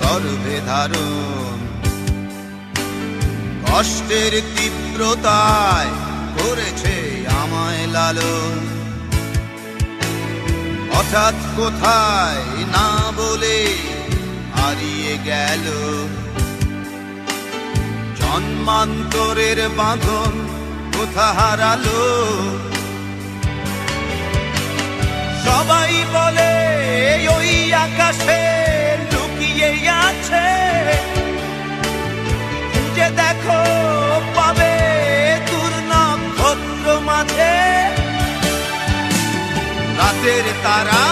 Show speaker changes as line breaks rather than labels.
গর্ভে ধারণ, কষ্টের তীব্রতায় করেছে আমায় লালন। হঠাৎ কোথায় না বলে হারিয়ে গেল, জন্মান্তরের বাঁধন কোথা হারালো। সবাই বলে ওই আকাশে লুকিয়ে আছে, খুঁজে দেখো পাবে দূর নক্ষত্র মাঝে। রাতের তারা